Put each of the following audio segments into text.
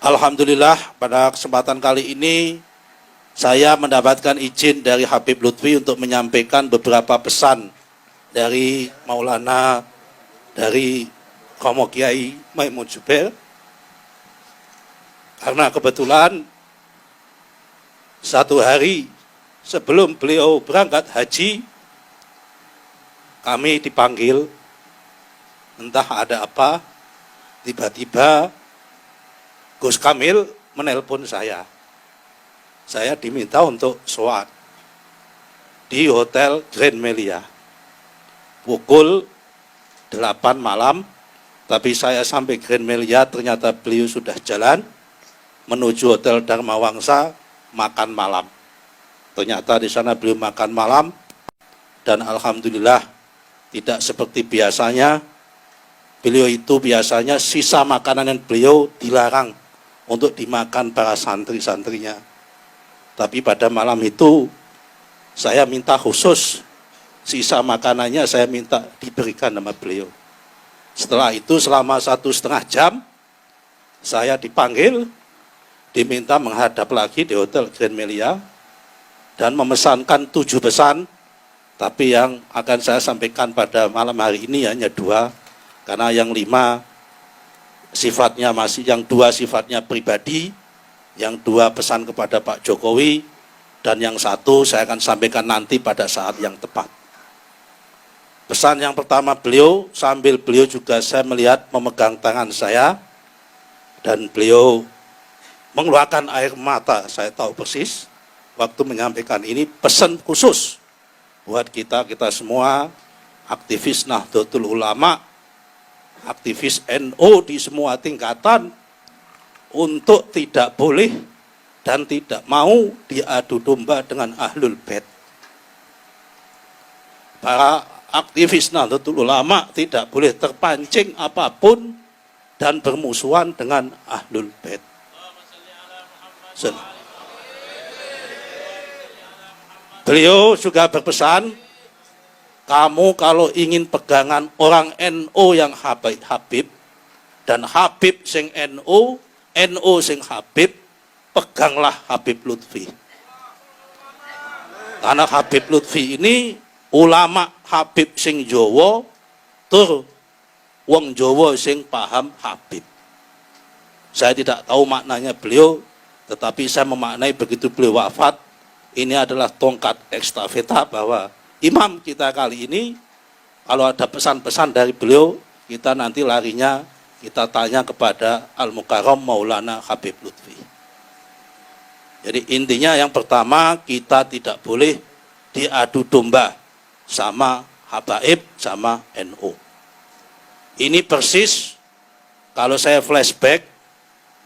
Alhamdulillah pada kesempatan kali ini saya mendapatkan izin dari Habib Lutfi untuk menyampaikan beberapa pesan dari Maulana, dari Romo Kiai Maimun Zubair. Karena kebetulan satu hari sebelum beliau berangkat haji, kami dipanggil, entah ada apa, tiba-tiba Gus Kamil menelpon saya. Saya diminta untuk sholat di Hotel Grand Melia pukul 8 malam, tapi saya sampai Grand Melia ternyata beliau sudah jalan menuju Hotel Dharma Wangsa makan malam. Ternyata di sana beliau makan malam dan alhamdulillah tidak seperti biasanya. Beliau itu biasanya sisa makanan yang beliau dilarang untuk dimakan para santri-santrinya. Tapi pada malam itu saya minta khusus sisa makanannya saya minta diberikan sama beliau. Setelah itu selama 1,5 jam saya dipanggil, diminta menghadap lagi di Hotel Grand Melia dan memesankan 7 pesan. Tapi yang akan saya sampaikan pada malam hari ini hanya 2, karena yang 5 sifatnya masih, yang 2 sifatnya pribadi, yang 2 pesan kepada Pak Jokowi, dan yang 1 saya akan sampaikan nanti pada saat yang tepat. Pesan yang pertama beliau, sambil beliau juga saya melihat memegang tangan saya, dan beliau mengeluarkan air mata, saya tahu persis, waktu menyampaikan ini pesan khusus buat kita semua, aktivis Nahdlatul Ulama, aktivis NU di semua tingkatan, untuk tidak boleh dan tidak mau diadu domba dengan Ahlul Bait. Para aktivis Nahdlatul Ulama tidak boleh terpancing apapun dan bermusuhan dengan Ahlul Bait. Beliau juga berpesan, kamu kalau ingin pegangan orang NU yang Habib dan Habib sing NU, NU sing Habib, peganglah Habib Lutfi. Karena Habib Lutfi ini ulama Habib sing Jawa, tur wong Jawa sing paham Habib. Saya tidak tahu maknanya beliau, tetapi saya memaknai begitu beliau wafat, ini adalah tongkat estafeta bahwa imam kita kali ini, kalau ada pesan-pesan dari beliau, kita nanti larinya, kita tanya kepada Al-Mukarram Maulana Habib Lutfi. Jadi intinya yang pertama, kita tidak boleh diadu domba sama Habaib, sama NU. Ini persis, kalau saya flashback,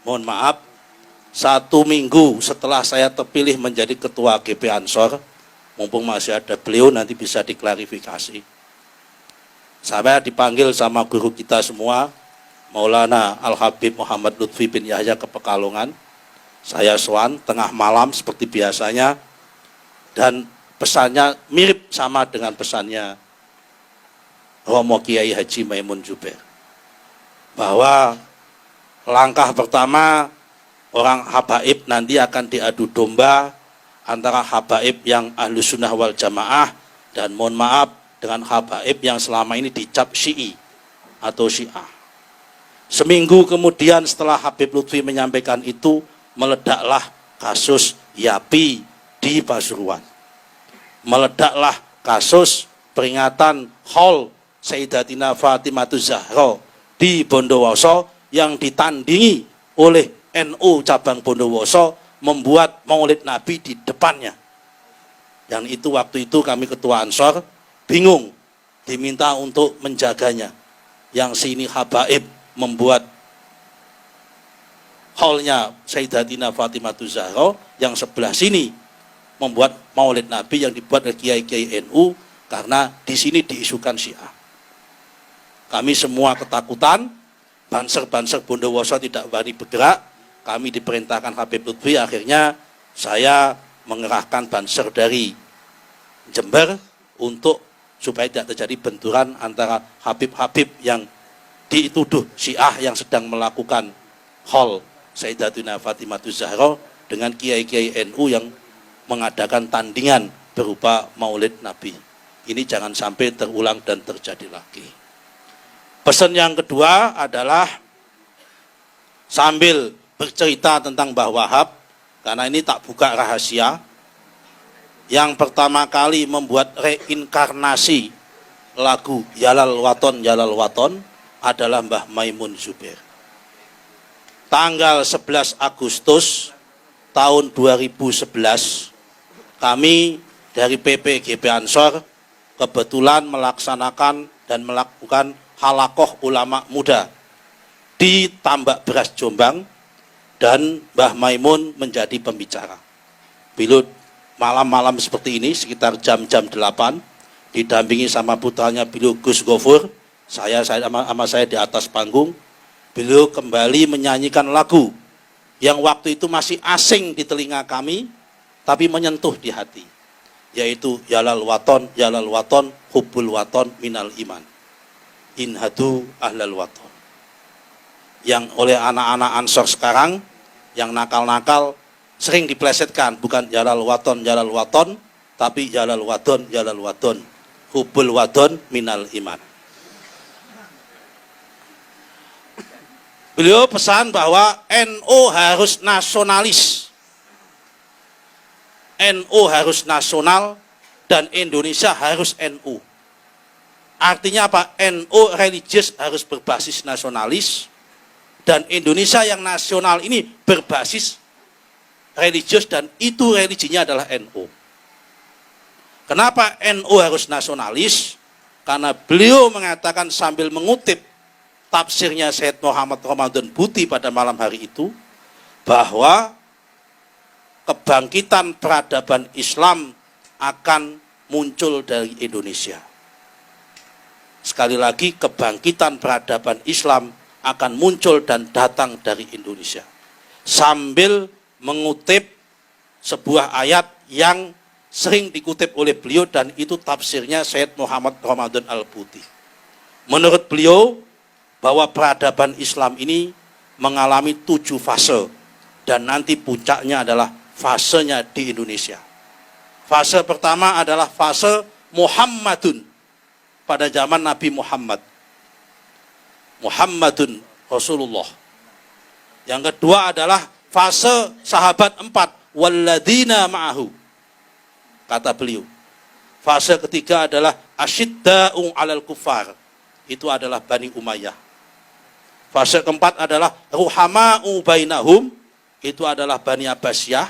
mohon maaf, 1 minggu setelah saya terpilih menjadi ketua GP Ansor, mumpung masih ada beliau, nanti bisa diklarifikasi. Saya dipanggil sama guru kita semua, Maulana Al-Habib Muhammad Lutfi bin Yahya ke Pekalongan. Saya sowan tengah malam seperti biasanya, dan pesannya mirip sama dengan pesannya Romo Kiai Haji Maimun Zubair. Bahwa langkah pertama, orang Habaib nanti akan diadu domba antara Habaib yang Ahlu Sunnah wal Jamaah dan mohon maaf dengan Habaib yang selama ini dicap Syi'i atau Syiah. Seminggu kemudian setelah Habib Lutfi menyampaikan itu, meledaklah kasus Yapi di Pasuruan. Meledaklah kasus peringatan Haul Sayyidatina Fatimatu Zahra di Bondowoso yang ditandingi oleh NU cabang Bondowoso, membuat maulid Nabi di depannya. Yang itu waktu itu kami ketua Ansor bingung, diminta untuk menjaganya. Yang sini Habaib membuat haulnya Sayyidatina Fatimatu Zahra, yang sebelah sini membuat maulid Nabi yang dibuat oleh kiai-kiai NU, karena di sini diisukan Syiah. Kami semua ketakutan, banser-banser Bondowoso tidak berani bergerak. Kami diperintahkan Habib Lutfi, akhirnya saya mengerahkan banser dari Jember untuk supaya tidak terjadi benturan antara Habib-Habib yang dituduh Syiah yang sedang melakukan haul Sayyidatuna Fatimah Zahra dengan kiai-kiai NU yang mengadakan tandingan berupa Maulid Nabi. Ini jangan sampai terulang dan terjadi lagi. Pesan yang kedua adalah sambil bercerita tentang Mbah Wahab, karena ini tak buka rahasia, yang pertama kali membuat reinkarnasi lagu Yalal Waton adalah Mbah Maimun Zubair. Tanggal 11 Agustus tahun 2011, kami dari PPGP Ansor kebetulan melaksanakan dan melakukan halakoh ulama muda di Tambak Beras Jombang, dan Mbah Maimun menjadi pembicara. Bila malam-malam seperti ini, sekitar jam-jam 8, didampingi sama putranya beliau Gus Gofur, saya di atas panggung, beliau kembali menyanyikan lagu yang waktu itu masih asing di telinga kami, tapi menyentuh di hati, yaitu Yalal Waton, Hubbul Waton Minal Iman, Inhadu Ahlal Waton. Yang oleh anak-anak Ansor sekarang, yang nakal-nakal, sering diplesetkan, bukan Yalal Waton, tapi Yalal Waton, Hubbul Waton Minal Iman. Beliau pesan bahwa NU harus nasionalis. NU harus nasional dan Indonesia harus NU. Artinya apa? NU religius harus berbasis nasionalis dan Indonesia yang nasional ini berbasis religius dan itu religinya adalah NU. Kenapa NU harus nasionalis? Karena beliau mengatakan sambil mengutip tafsirnya Syed Muhammad Ramadan Buti pada malam hari itu, bahwa kebangkitan peradaban Islam akan muncul dari Indonesia. Sekali lagi, kebangkitan peradaban Islam akan muncul dan datang dari Indonesia. Sambil mengutip sebuah ayat yang sering dikutip oleh beliau dan itu tafsirnya Syed Muhammad Ramadan Al-Buti. Menurut beliau, bahwa peradaban Islam ini mengalami 7 fase dan nanti puncaknya adalah fasenya di Indonesia. Fase pertama adalah fase Muhammadun pada zaman Nabi Muhammad. Muhammadun Rasulullah. Yang kedua adalah fase sahabat 4, walladzina ma'ahu. Kata beliau. Fase ketiga adalah asyidda'u 'alal kufar. Itu adalah Bani Umayyah. Fase keempat adalah ruhama'u bainahum, itu adalah Bani Abbasiyah.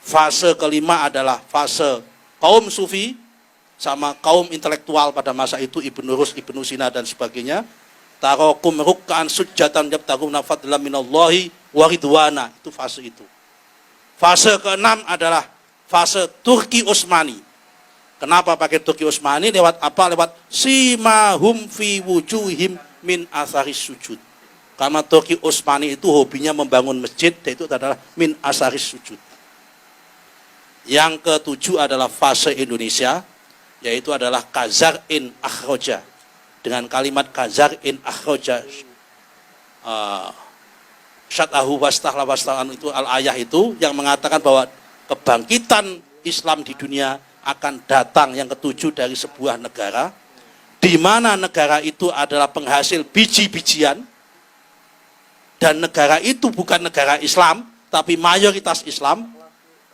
Fase kelima adalah fase kaum sufi sama kaum intelektual pada masa itu, Ibnu Rus, Ibnu Sina dan sebagainya. Tarakum ruk'an sujjatan yabtaguna fadlan minallahi wa ridwana, itu fase itu. Fase keenam adalah fase Turki Utsmani. Kenapa pakai Turki Utsmani? Lewat apa? Lewat simahum fi wujuhim min atharis sujud. Karena Turki Utsmani itu hobinya membangun masjid, itu adalah min asaris sujud. Yang ketujuh adalah fase Indonesia, yaitu adalah Kazar in akhroja. Dengan kalimat Kazar in akhroja, syat'ahu wastahla wastahlan, itu al-ayah itu yang mengatakan bahwa kebangkitan Islam di dunia akan datang yang ketujuh dari sebuah negara, di mana negara itu adalah penghasil biji-bijian. Dan negara itu bukan negara Islam, tapi mayoritas Islam.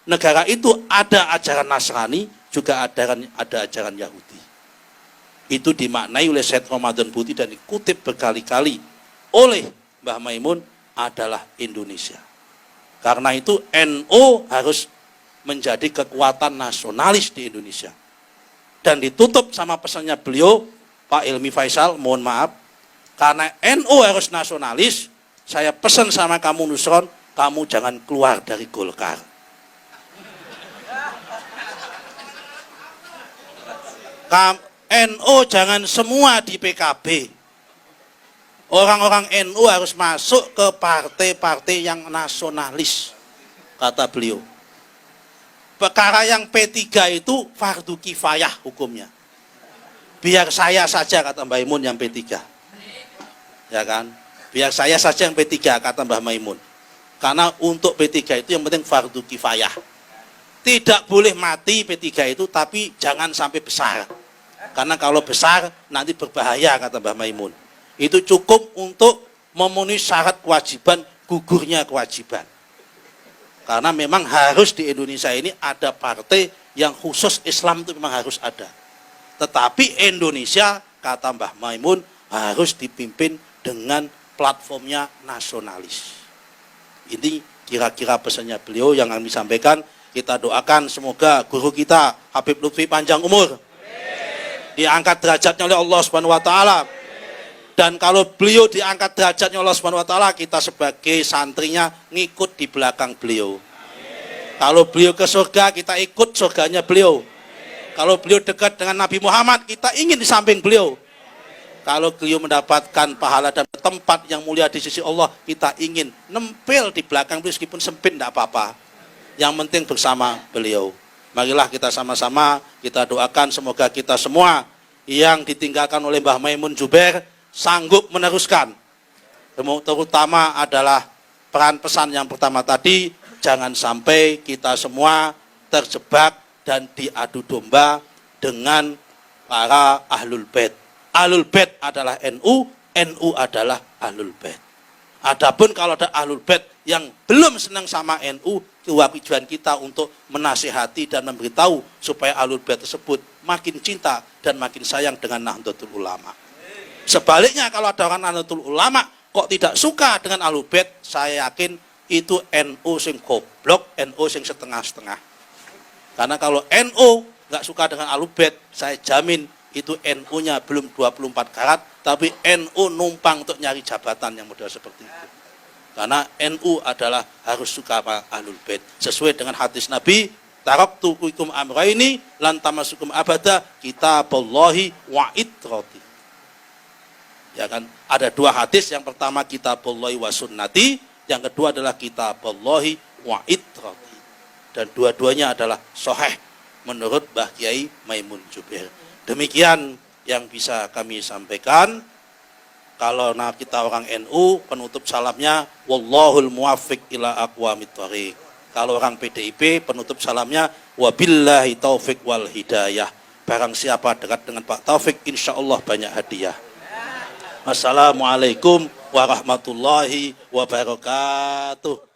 Negara itu ada ajaran Nasrani, juga ada ajaran Yahudi. Itu dimaknai oleh Syed Ramadan Buti dan dikutip berkali-kali oleh Mbah Maimun adalah Indonesia. Karena itu NU harus menjadi kekuatan nasionalis di Indonesia. Dan ditutup sama pesannya beliau, Pak Ilmi Faisal, mohon maaf, karena NU harus nasionalis, saya pesan sama kamu Nusron, kamu jangan keluar dari Golkar. NU jangan semua di PKB. Orang-orang NU harus masuk ke partai-partai yang nasionalis, kata beliau. Perkara yang P3 itu fardu kifayah hukumnya. Biar saya saja, kata Mbah Maimun, yang P3. Ya kan? Biar saya saja yang P3, kata Mbah Maimun. Karena untuk P3 itu yang penting fardu kifayah. Tidak boleh mati P3 itu, tapi jangan sampai besar. Karena kalau besar nanti berbahaya, kata Mbah Maimun. Itu cukup untuk memenuhi syarat kewajiban, gugurnya kewajiban. Karena memang harus di Indonesia ini ada partai yang khusus Islam itu memang harus ada. Tetapi Indonesia, kata Mbah Maimun, harus dipimpin dengan platformnya nasionalis. Ini kira-kira pesannya beliau yang kami sampaikan. Kita doakan semoga guru kita Habib Lutfi panjang umur, diangkat derajatnya oleh Allah Subhanahu wa taala. Dan kalau beliau diangkat derajatnya Allah Subhanahu wa taala, kita sebagai santrinya ngikut di belakang beliau. Kalau beliau ke surga, kita ikut surganya beliau. Kalau beliau dekat dengan Nabi Muhammad, kita ingin di samping beliau. Kalau beliau mendapatkan pahala dan tempat yang mulia di sisi Allah, kita ingin nempel di belakang beliau meskipun sempit, tidak apa-apa. Yang penting bersama beliau. Marilah kita sama-sama kita doakan semoga kita semua yang ditinggalkan oleh Mbah Maimun Zubair sanggup meneruskan. Terutama adalah peran pesan yang pertama tadi, jangan sampai kita semua terjebak dan diadu domba dengan para ahlul bait. Ahlul bait adalah NU, NU adalah ahlul bait. Adapun kalau ada ahlul bait yang belum senang sama NU, kewajiban kita untuk menasihati dan memberitahu supaya ahlul bait tersebut makin cinta dan makin sayang dengan Nahdlatul Ulama. Sebaliknya kalau ada orang Nahdlatul Ulama kok tidak suka dengan ahlul bait, saya yakin itu NU sing goblok, NU sing setengah-setengah. Karena kalau NU nggak suka dengan ahlul bait, saya jamin itu NU-nya belum 24 karat, tapi NU numpang untuk nyari jabatan yang model seperti itu. Karena NU adalah harus suka sama ahlul bait. Sesuai dengan hadis Nabi, taraktu fikum amraini lan tamasukum abada kitaballahi wa itrati. Ya kan? Ada dua hadis, yang pertama kitaballahi wa sunnati, yang kedua adalah kitaballahi wa itrati. Dan dua-duanya adalah sahih menurut Mbah Kiai Maimun Zubair. Demikian yang bisa kami sampaikan. Kalau kita orang NU, penutup salamnya wallahul muwaffiq ila aqwamit thoriq. Kalau orang PDIP, penutup salamnya wabillahi taufik wal hidayah. Barang siapa dekat dengan Pak Taufik, insyaallah banyak hadiah. Assalamualaikum warahmatullahi wabarakatuh.